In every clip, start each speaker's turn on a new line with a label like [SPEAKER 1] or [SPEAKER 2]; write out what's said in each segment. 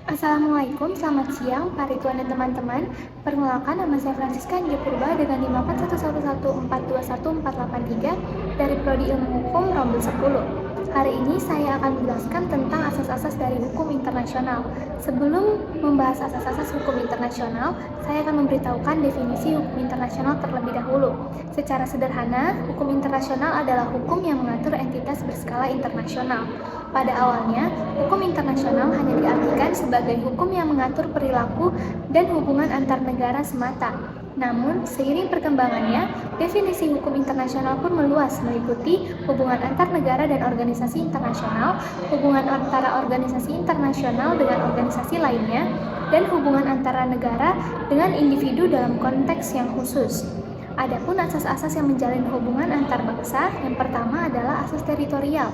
[SPEAKER 1] Assalamualaikum, selamat siang Pak Ridwan dan teman-teman. Perkenalkan, nama saya Francisca India Purba dengan 54111148143 dari Prodi Ilmu Hukum Rombel 10. Hari ini saya akan menjelaskan tentang asas-asas dari hukum internasional. Sebelum membahas asas-asas hukum internasional, saya akan memberitahukan definisi hukum internasional terlebih dahulu. Secara sederhana, hukum internasional adalah hukum yang mengatur entitas berskala internasional. Pada awalnya, hukum internasional hanya diartikan sebagai hukum yang mengatur perilaku dan hubungan antar negara semata. Namun, seiring perkembangannya, definisi hukum internasional pun meluas, meliputi hubungan antar negara dan organisasi internasional, hubungan antara organisasi internasional dengan organisasi lainnya, dan hubungan antara negara dengan individu dalam konteks yang khusus. Adapun asas-asas yang menjalin hubungan antar bangsa, yang pertama adalah asas teritorial,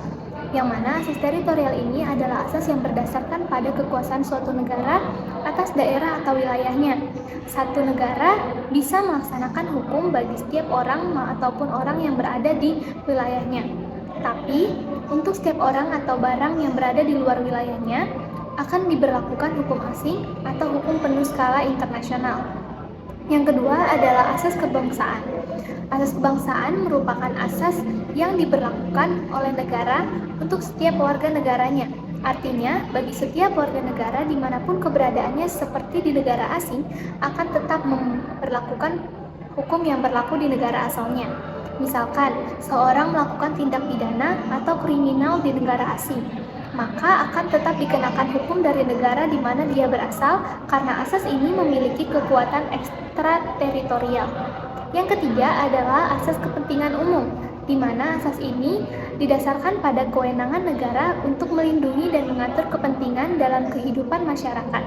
[SPEAKER 1] yang mana asas teritorial ini adalah asas yang berdasarkan pada kekuasaan suatu negara atas daerah atau wilayahnya. Satu negara bisa melaksanakan hukum bagi setiap orang ataupun orang yang berada di wilayahnya. Tapi, untuk setiap orang atau barang yang berada di luar wilayahnya akan diberlakukan hukum asing atau hukum penuh skala internasional. Yang kedua adalah asas kebangsaan. Asas kebangsaan merupakan asas yang diberlakukan oleh negara untuk setiap warga negaranya. Artinya, bagi setiap warga negara dimanapun keberadaannya seperti di negara asing, akan tetap memperlakukan hukum yang berlaku di negara asalnya. Misalkan, seorang melakukan tindak pidana atau kriminal di negara asing, maka akan tetap dikenakan hukum dari negara di mana dia berasal karena asas ini memiliki kekuatan ekstrateritorial. Yang ketiga adalah asas kepentingan umum, di mana asas ini didasarkan pada kewenangan negara untuk melindungi dan mengatur kepentingan dalam kehidupan masyarakat.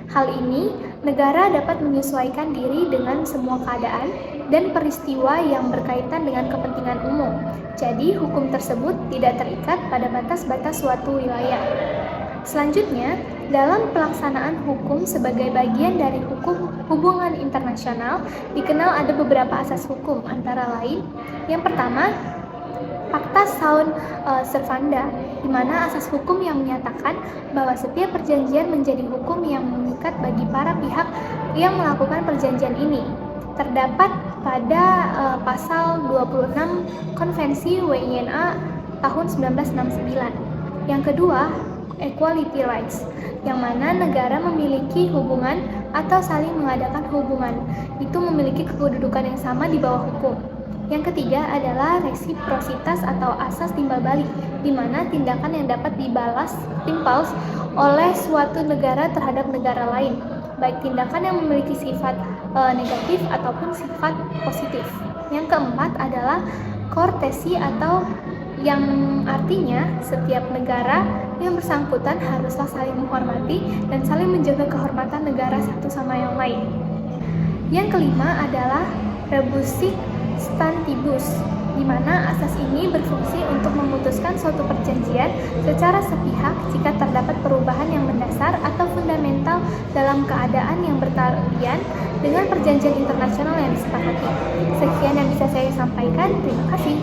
[SPEAKER 1] Hal ini, negara dapat menyesuaikan diri dengan semua keadaan dan peristiwa yang berkaitan dengan kepentingan umum. Jadi, hukum tersebut tidak terikat pada batas-batas suatu wilayah. Selanjutnya, dalam pelaksanaan hukum sebagai bagian dari hukum hubungan internasional, dikenal ada beberapa asas hukum, antara lain, yang pertama, Pacta sunt servanda, di mana asas hukum yang menyatakan bahwa setiap perjanjian menjadi hukum yang mengikat bagi para pihak yang melakukan perjanjian ini. Terdapat pada pasal 26 Konvensi WINA tahun 1969. Yang kedua, equality rights, yang mana negara memiliki hubungan atau saling mengadakan hubungan, itu memiliki kedudukan yang sama di bawah hukum. Yang ketiga adalah resiprositas atau asas timbal balik, di mana tindakan yang dapat dibalas timpals oleh suatu negara terhadap negara lain, baik tindakan yang memiliki sifat negatif ataupun sifat positif. Yang keempat adalah courtesy atau yang artinya setiap negara yang bersangkutan haruslah saling menghormati dan saling menjaga kehormatan negara satu sama yang lain. Yang kelima adalah rebus sic stantibus, di mana asas ini berfungsi untuk memutuskan suatu perjanjian secara sepihak jika terdapat perubahan yang mendasar atau fundamental dalam keadaan yang bertalian dengan perjanjian internasional yang disepakati. Sekian yang bisa saya sampaikan, terima kasih.